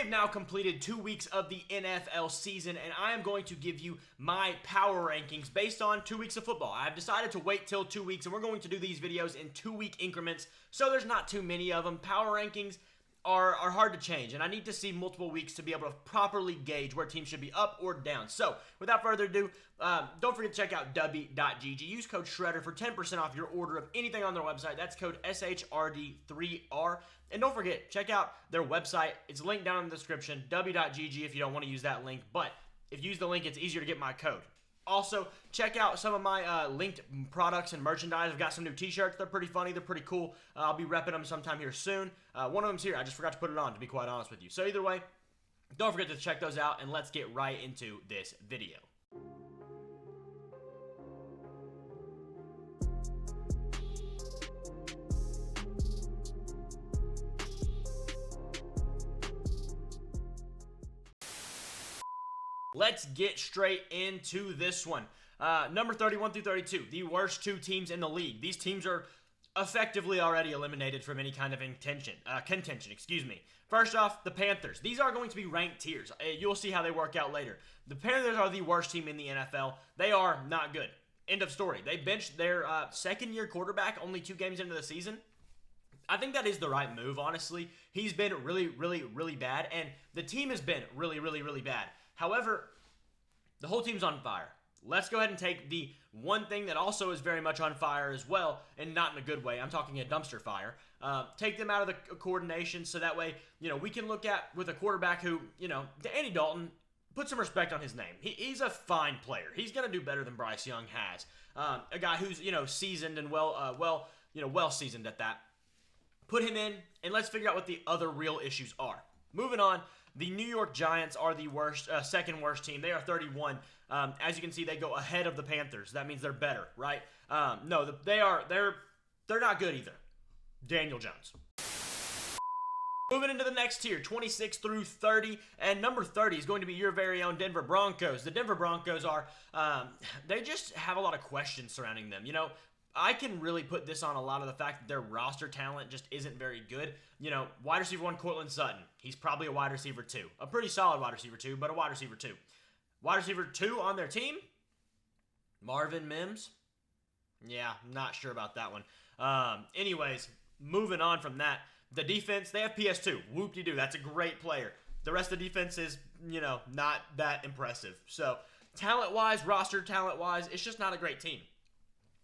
have now completed 2 weeks of the NFL season, and I am going to give you my power rankings based on 2 weeks of football. I've decided to wait till 2 weeks, and we're going to do these videos in 2-week increments, so there's not too many of them. Power rankings are hard to change, and I need to see multiple weeks to be able to properly gauge where teams should be up or down. So, without further ado, don't forget to check out w.gg. Use code SHREDDER for 10% off your order of anything on their website. That's code SHRD3R. And don't forget, check out their website. It's linked down in the description, w.gg if you don't want to use that link. But if you use the link, it's easier to get my code. Also, check out some of my linked products and merchandise. I've got some new t-shirts. They're pretty funny. They're pretty cool. I'll be repping them sometime here soon. One of them's here. I just forgot to put it on, to be quite honest with you. So either way, don't forget to check those out, and let's get right into this video. Let's get straight into this one. Number 31 through 32, the worst two teams in the league. These teams are effectively already eliminated from any kind of contention. First off, the Panthers. These are going to be ranked tiers. You'll see how they work out later. The Panthers are the worst team in the NFL. They are not good. End of story. They benched their second-year quarterback only 2 games into the season. I think that is the right move, honestly. He's been really, really, really bad, and the team has been really, really, really bad. However, the whole team's on fire. Let's go ahead and take the one thing that also is very much on fire as well, and not in a good way. I'm talking a dumpster fire. Take them out of the coordination so that way, we can look at with a quarterback who, Andy Dalton, put some respect on his name. He's a fine player. He's going to do better than Bryce Young has. A guy who's, seasoned and well seasoned at that. Put him in, and let's figure out what the other real issues are. Moving on, the New York Giants are the worst, second worst team. They are 31. As you can see, they go ahead of the Panthers. That means they're better, right? No, they're not good either. Daniel Jones. Moving into the next tier, 26 through 30, and number 30 is going to be your very own Denver Broncos. The Denver Broncos are, they just have a lot of questions surrounding them. I can really put this on a lot of the fact that their roster talent just isn't very good. Wide receiver 1, Courtland Sutton. He's probably a wide receiver 2. A pretty solid wide receiver 2, but a wide receiver 2. Wide receiver 2 on their team, Marvin Mims. Yeah, not sure about that one. Anyways, moving on from that. The defense, they have PS2. Whoop-de-doo, that's a great player. The rest of the defense is, not that impressive. So, talent-wise, roster talent-wise, it's just not a great team.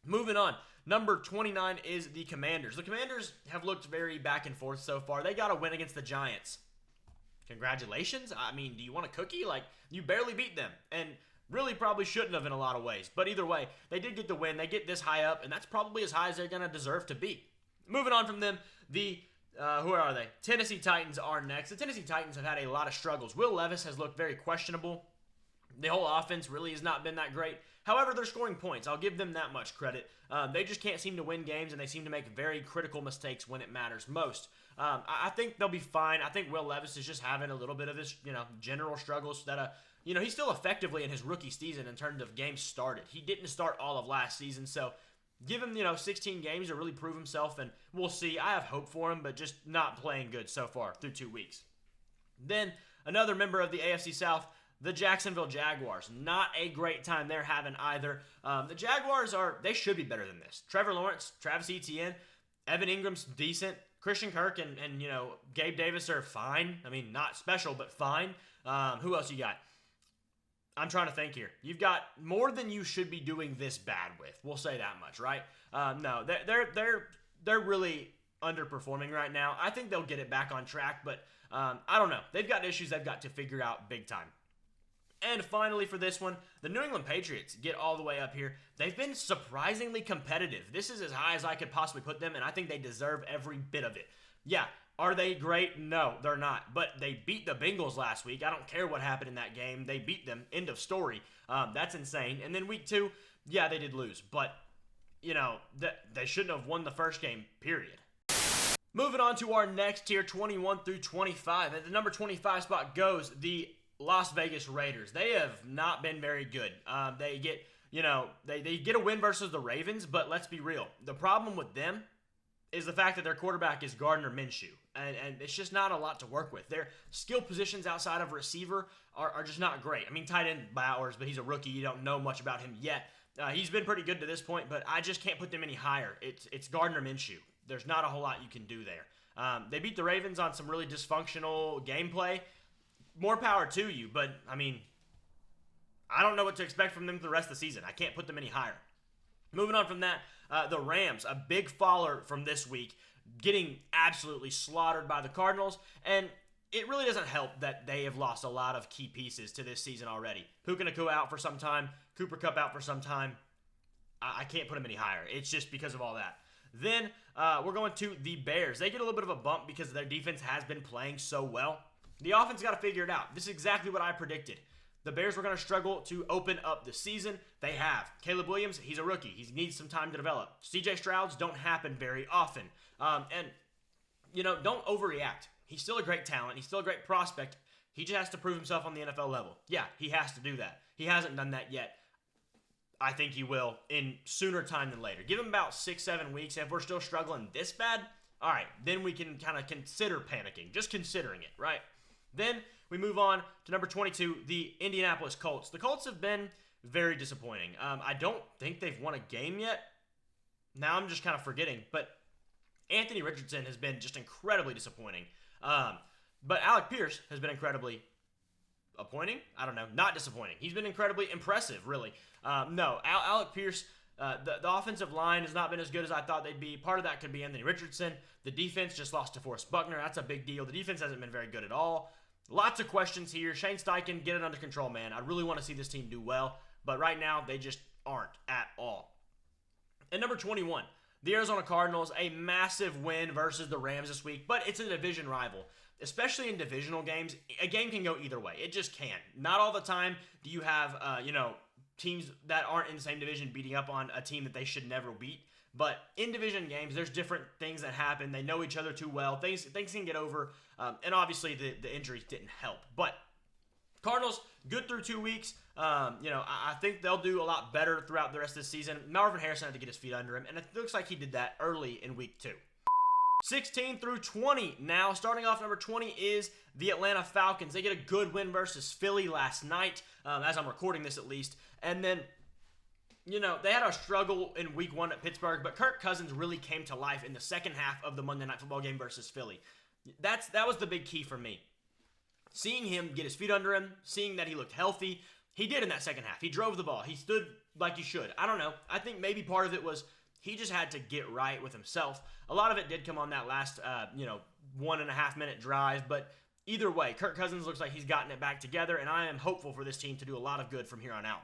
Moving on, number 29 is the Commanders. The Commanders have looked very back and forth so far. They got a win against the Giants. Congratulations. I mean, do you want a cookie? You barely beat them, and really probably shouldn't have in a lot of ways. But either way, they did get the win. They get this high up, and that's probably as high as they're going to deserve to be. Moving on from them, who are they? Tennessee Titans are next. The Tennessee Titans have had a lot of struggles. Will Levis has looked very questionable. The whole offense really has not been that great. However, they're scoring points. I'll give them that much credit. They just can't seem to win games, and they seem to make very critical mistakes when it matters most. I think they'll be fine. I think Will Levis is just having a little bit of this, general struggles that, he's still effectively in his rookie season in terms of games started. He didn't start all of last season, so give him, 16 games to really prove himself, and we'll see. I have hope for him, but just not playing good so far through 2 weeks. Then, another member of the AFC South, the Jacksonville Jaguars. Not a great time they're having either. The Jaguars they should be better than this. Trevor Lawrence, Travis Etienne, Evan Ingram's decent. Christian Kirk and Gabe Davis are fine. I mean, not special, but fine. Who else you got? I'm trying to think here. You've got more than you should be doing this bad with. We'll say that much, right? No, they're really underperforming right now. I think they'll get it back on track, but I don't know. They've got issues they've got to figure out big time. And finally for this one, the New England Patriots get all the way up here. They've been surprisingly competitive. This is as high as I could possibly put them, and I think they deserve every bit of it. Yeah, are they great? No, they're not. But they beat the Bengals last week. I don't care what happened in that game. They beat them. End of story. That's insane. And then week 2, yeah, they did lose. But, they shouldn't have won the first game, period. Moving on to our next tier, 21 through 25. At the number 25 spot goes the Las Vegas Raiders. They have not been very good. They get, they get a win versus the Ravens, but let's be real. The problem with them is the fact that their quarterback is Gardner Minshew. And it's just not a lot to work with. Their skill positions outside of receiver are just not great. I mean, tight end Bowers, but he's a rookie. You don't know much about him yet. He's been pretty good to this point, but I just can't put them any higher. It's Gardner Minshew. There's not a whole lot you can do there. They beat the Ravens on some really dysfunctional gameplay. More power to you, but, I mean, I don't know what to expect from them for the rest of the season. I can't put them any higher. Moving on from that, the Rams, a big faller from this week, getting absolutely slaughtered by the Cardinals, and it really doesn't help that they have lost a lot of key pieces to this season already. Puka Nacua out for some time, Cooper Kupp out for some time. I can't put them any higher. It's just because of all that. Then we're going to the Bears. They get a little bit of a bump because their defense has been playing so well. The offense got to figure it out. This is exactly what I predicted. The Bears were going to struggle to open up the season. They have. Caleb Williams, he's a rookie. He needs some time to develop. CJ Strouds don't happen very often. And, don't overreact. He's still a great talent. He's still a great prospect. He just has to prove himself on the NFL level. Yeah, he has to do that. He hasn't done that yet. I think he will in sooner time than later. Give him about 6-7 weeks. If we're still struggling this bad, all right, then we can kind of consider panicking. Just considering it, right? Then we move on to number 22, the Indianapolis Colts. The Colts have been very disappointing. I don't think they've won a game yet. Now I'm just kind of forgetting. But Anthony Richardson has been just incredibly disappointing. But Alec Pierce has been incredibly appointing? I don't know. Not disappointing. He's been incredibly impressive, really. Alec Pierce, the offensive line has not been as good as I thought they'd be. Part of that could be Anthony Richardson. The defense just lost to Forrest Buckner. That's a big deal. The defense hasn't been very good at all. Lots of questions here. Shane Steichen, get it under control, man. I really want to see this team do well, but right now they just aren't at all. And number 21, the Arizona Cardinals, a massive win versus the Rams this week, but it's a division rival. Especially in divisional games, a game can go either way. It just can. Not all the time do you have, teams that aren't in the same division beating up on a team that they should never beat. But in division games, there's different things that happen. They know each other too well. Things can get over. And obviously, the injuries didn't help. But Cardinals, good through 2 weeks. I think they'll do a lot better throughout the rest of the season. Marvin Harrison had to get his feet under him. And it looks like he did that early in week 2. 16 through 20 now. Starting off, number 20 is the Atlanta Falcons. They get a good win versus Philly last night, as I'm recording this at least. And then, they had a struggle in week 1 at Pittsburgh, but Kirk Cousins really came to life in the second half of the Monday Night Football game versus Philly. That was the big key for me. Seeing him get his feet under him, seeing that he looked healthy. He did in that second half. He drove the ball. He stood like he should. I don't know. I think maybe part of it was he just had to get right with himself. A lot of it did come on that last, 1.5 minute drive. But either way, Kirk Cousins looks like he's gotten it back together, and I am hopeful for this team to do a lot of good from here on out.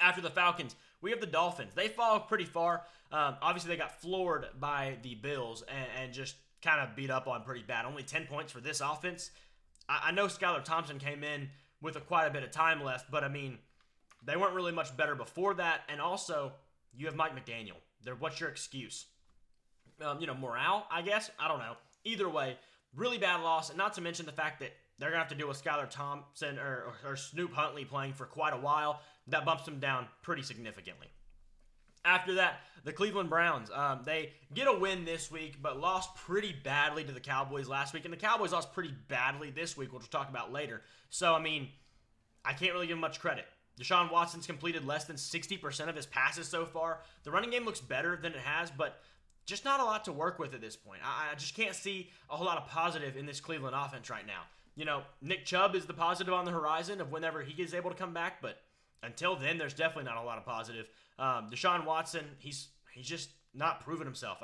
After the Falcons, we have the Dolphins. They fall pretty far. Obviously, they got floored by the Bills and just kind of beat up on pretty bad. Only 10 points for this offense. I know Skylar Thompson came in with quite a bit of time left, but, they weren't really much better before that. And also, you have Mike McDaniel. What's your excuse? Morale, I guess? I don't know. Either way, really bad loss, and not to mention the fact that they're going to have to deal with Skylar Thompson or Snoop Huntley playing for quite a while. That bumps them down pretty significantly. After that, the Cleveland Browns, they get a win this week, but lost pretty badly to the Cowboys last week, and the Cowboys lost pretty badly this week, which we'll talk about later. So, I can't really give them much credit. Deshaun Watson's completed less than 60% of his passes so far. The running game looks better than it has, but just not a lot to work with at this point. I just can't see a whole lot of positive in this Cleveland offense right now. Nick Chubb is the positive on the horizon of whenever he is able to come back, but until then, there's definitely not a lot of positive. Deshaun Watson, he's just not proven himself.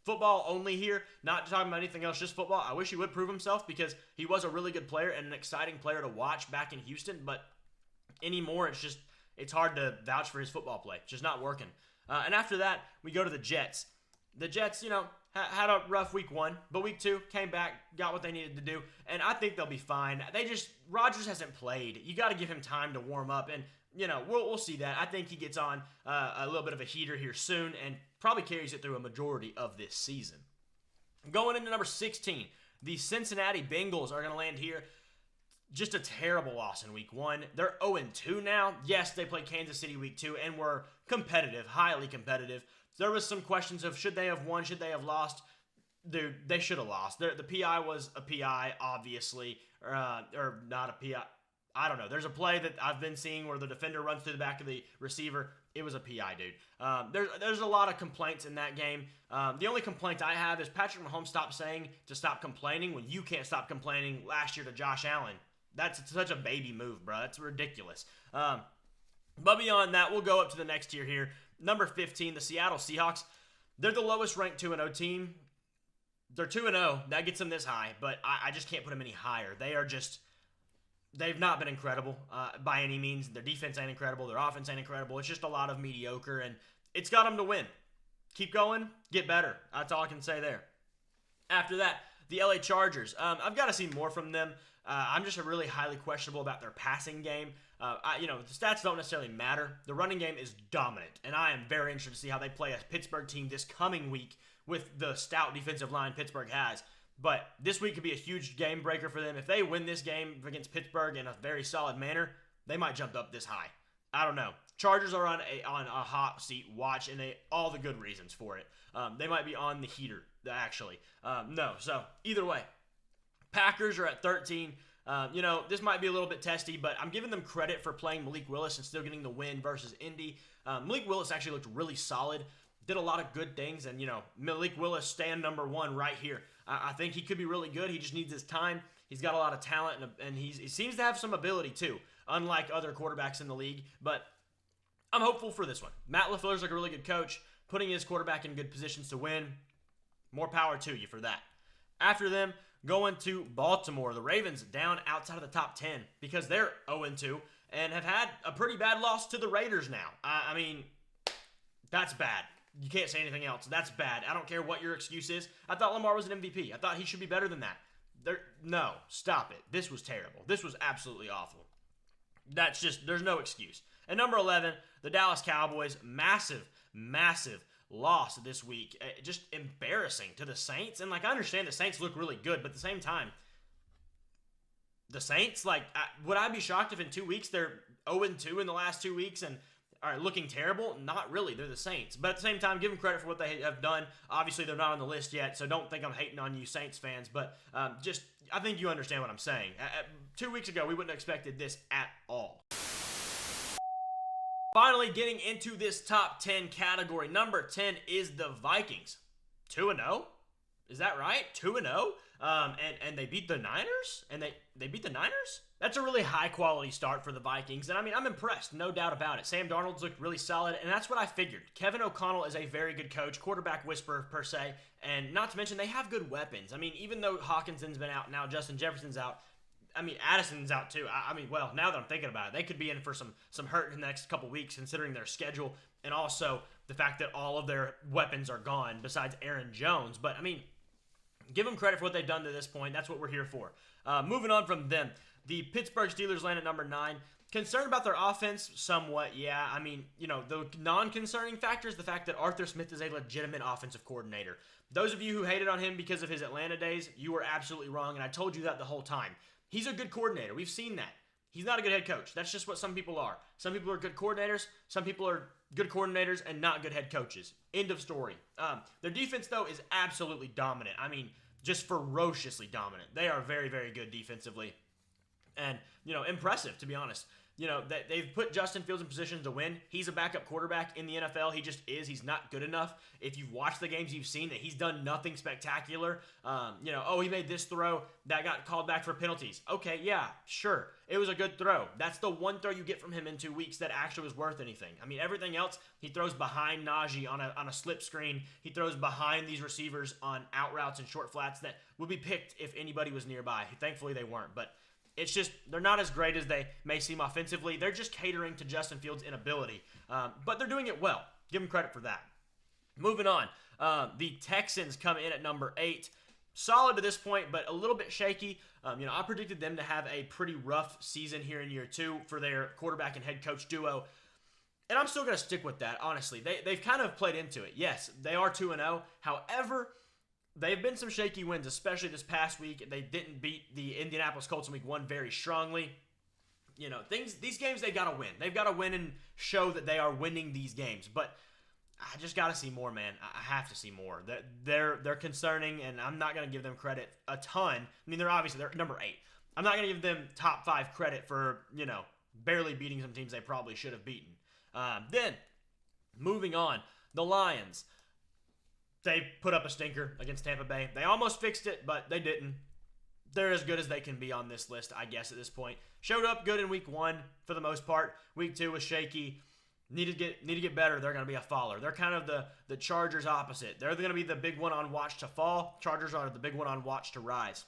Football only here, not talking about anything else, just football. I wish he would prove himself because he was a really good player and an exciting player to watch back in Houston, but anymore, it's hard to vouch for his football play. It's just not working. And after that, we go to the Jets. The Jets, had a rough week 1, but week 2 came back, got what they needed to do, and I think they'll be fine. Rodgers hasn't played. You got to give him time to warm up, and we'll see that. I think he gets on a little bit of a heater here soon, and probably carries it through a majority of this season. Going into number 16, the Cincinnati Bengals are going to land here. Just a terrible loss in week 1. They're 0-2 now. Yes, they played Kansas City week 2 and were competitive, highly competitive. there was some questions of should they have won, should they have lost. Dude, they should have lost. The PI was a PI, obviously, or not a PI. I don't know. There's a play that I've been seeing where the defender runs through the back of the receiver. It was a PI, dude. There's a lot of complaints in that game. The only complaint I have is Patrick Mahomes stopped saying to stop complaining when you can't stop complaining last year to Josh Allen. That's such a baby move, bro. That's ridiculous. But beyond that, we'll go up to the next tier here. Number 15, the Seattle Seahawks. They're the lowest ranked 2-0 team. They're 2-0. That gets them this high, but I just can't put them any higher. They've not been incredible by any means. Their defense ain't incredible. Their offense ain't incredible. It's just a lot of mediocre, and it's got them to win. Keep going. Get better. That's all I can say there. After that, the LA Chargers. I've got to see more from them. I'm just really highly questionable about their passing game. The stats don't necessarily matter. The running game is dominant, and I am very interested to see how they play a Pittsburgh team this coming week with the stout defensive line Pittsburgh has. But this week could be a huge game breaker for them. If they win this game against Pittsburgh in a very solid manner, they might jump up this high. I don't know. Chargers are on a hot seat watch, and all the good reasons for it. They might be on the heater, actually. So either way, Packers are at 13. This might be a little bit testy, but I'm giving them credit for playing Malik Willis and still getting the win versus Indy. Malik Willis actually looked really solid, did a lot of good things, and, Malik Willis stand number one right here. I think he could be really good. He just needs his time. He's got a lot of talent, and he seems to have some ability, too, unlike other quarterbacks in the league. But I'm hopeful for this one. Matt LaFleur's like a really good coach, putting his quarterback in good positions to win. More power to you for that. After them, going to Baltimore. The Ravens down outside of the top 10 because they're 0-2 and have had a pretty bad loss to the Raiders now. I mean, that's bad. You can't say anything else. That's bad. I don't care what your excuse is. I thought Lamar was an MVP. I thought he should be better than that. No, stop it. This was terrible. This was absolutely awful. There's no excuse. And number 11, the Dallas Cowboys. Massive, massive loss this week. Just embarrassing to the Saints. And, I understand the Saints look really good, but at the same time, the Saints, would I be shocked if in 2 weeks they're 0-2 in the last 2 weeks and are looking terrible? Not really. They're the Saints. But at the same time, give them credit for what they have done. Obviously, they're not on the list yet, so don't think I'm hating on you Saints fans. But I think you understand what I'm saying. 2 weeks ago, we wouldn't have expected this at all. Finally, getting into this top 10 category. Number 10 is the Vikings. 2-0? Is that right? 2-0? And they beat the Niners? And they beat the Niners? That's a really high-quality start for the Vikings. And, I'm impressed, no doubt about it. Sam Darnold's looked really solid, and that's what I figured. Kevin O'Connell is a very good coach, quarterback whisperer, per se. And not to mention, they have good weapons. Even though Hawkinson's been out, now Justin Jefferson's out. Addison's out too. Well, now that I'm thinking about it, they could be in for some hurt in the next couple weeks considering their schedule and also the fact that all of their weapons are gone besides Aaron Jones. But, give them credit for what they've done to this point. That's what we're here for. Moving on from them, the Pittsburgh Steelers land at number 9. Concerned about their offense? Somewhat, yeah. The non-concerning factor is the fact that Arthur Smith is a legitimate offensive coordinator. Those of you who hated on him because of his Atlanta days, you were absolutely wrong, and I told you that the whole time. He's a good coordinator. We've seen that. He's not a good head coach. That's just what some people are. Some people are good coordinators. Some people are good coordinators and not good head coaches. End of story. Their defense, though, is absolutely dominant. Just ferociously dominant. They are very, very good defensively. And, impressive, to be honest. They've put Justin Fields in position to win. He's a backup quarterback in the NFL. He just is. He's not good enough. If you've watched the games, you've seen that he's done nothing spectacular. He made this throw that got called back for penalties. Okay, yeah, sure. It was a good throw. That's the one throw you get from him in 2 weeks that actually was worth anything. Everything else, he throws behind Najee on a slip screen. He throws behind these receivers on out routes and short flats that would be picked if anybody was nearby. Thankfully, they weren't, but it's just, they're not as great as they may seem offensively. They're just catering to Justin Fields' inability. But they're doing it well. Give them credit for that. Moving on. The Texans come in at number 8. Solid to this point, but a little bit shaky. I predicted them to have a pretty rough season here in year 2 for their quarterback and head coach duo. And I'm still going to stick with that, honestly. They've kind of played into it. Yes, they are 2-0. However, they've been some shaky wins, especially this past week. They didn't beat the Indianapolis Colts in week 1 very strongly. These games they got to win. They've got to win and show that they are winning these games. But I just got to see more, man. I have to see more. They're concerning, and I'm not going to give them credit a ton. I mean, they're number 8. I'm not going to give them top 5 credit for, barely beating some teams they probably should have beaten. Then, moving on, the Lions. They put up a stinker against Tampa Bay. They almost fixed it, but they didn't. They're as good as they can be on this list, I guess, at this point. Showed up good in week 1 for the most part. Week 2 was shaky. Need to get better. They're going to be a faller. They're kind of the Chargers opposite. They're going to be the big one on watch to fall. Chargers are the big one on watch to rise.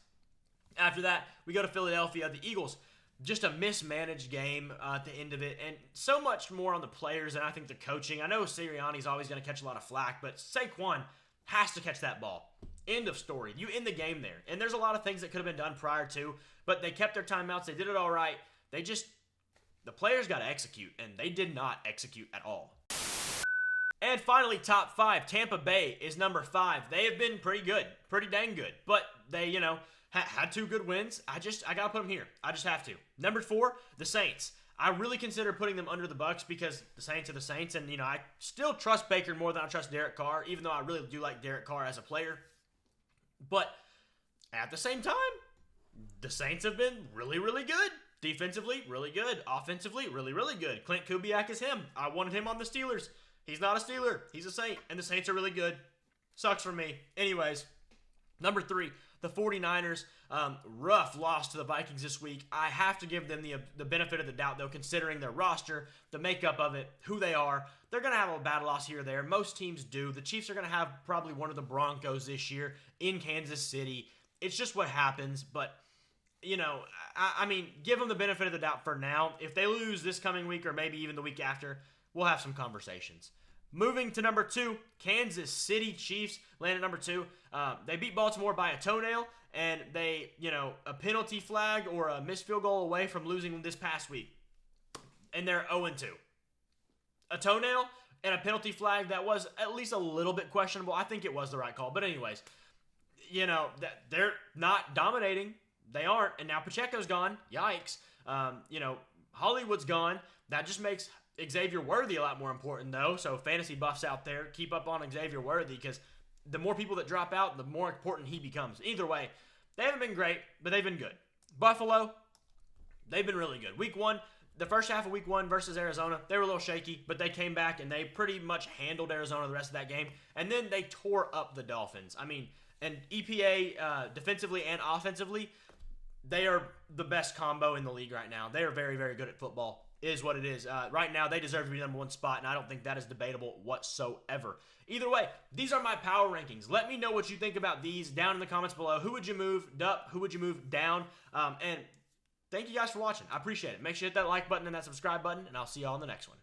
After that, we go to Philadelphia. The Eagles, just a mismanaged game at the end of it, and so much more on the players than I think the coaching. I know Sirianni's always going to catch a lot of flack, but Saquon has to catch that ball. End of story. You end the game there. And there's a lot of things that could have been done prior to, but they kept their timeouts. They did it all right. The players got to execute, and they did not execute at all. And finally, top 5. Tampa Bay is number 5. They have been pretty good, pretty dang good, but they, had 2 good wins. I got to put them here. I just have to. Number 4, the Saints. I really consider putting them under the Bucs because the Saints are the Saints, and, I still trust Baker more than I trust Derek Carr, even though I really do like Derek Carr as a player. But at the same time, the Saints have been really, really good. Defensively, really good. Offensively, really, really good. Clint Kubiak is him. I wanted him on the Steelers. He's not a Steeler. He's a Saint, and the Saints are really good. Sucks for me. Anyways, number 3, the 49ers. Rough loss to the Vikings this week. I have to give them the benefit of the doubt, though, considering their roster, the makeup of it, who they are. They're going to have a bad loss here or there. Most teams do. The Chiefs are going to have probably one of the Broncos this year in Kansas City. It's just what happens, but I mean, give them the benefit of the doubt for now. If they lose this coming week or maybe even the week after, we'll have some conversations. Moving to number 2, Kansas City Chiefs landed number 2. They beat Baltimore by a toenail, and they, a penalty flag or a missed field goal away from losing this past week. And they're 0-2. A toenail and a penalty flag that was at least a little bit questionable. I think it was the right call. But anyways, they're not dominating. They aren't, and now Pacheco's gone. Yikes. Hollywood's gone. That just makes Xavier Worthy a lot more important, though. So fantasy buffs out there, keep up on Xavier Worthy because the more people that drop out, the more important he becomes. Either way, they haven't been great, but they've been good. Buffalo, they've been really good. Week 1, the first half of week 1 versus Arizona, they were a little shaky, but they came back and they pretty much handled Arizona the rest of that game. And then they tore up the Dolphins. I mean, and EPA defensively and offensively, they are the best combo in the league right now. They are very, very good at football. It is what it is. Right now, they deserve to be number 1 spot, and I don't think that is debatable whatsoever. Either way, these are my power rankings. Let me know what you think about these down in the comments below. Who would you move up? Who would you move down? And thank you guys for watching. I appreciate it. Make sure you hit that like button and that subscribe button, and I'll see y'all in the next one.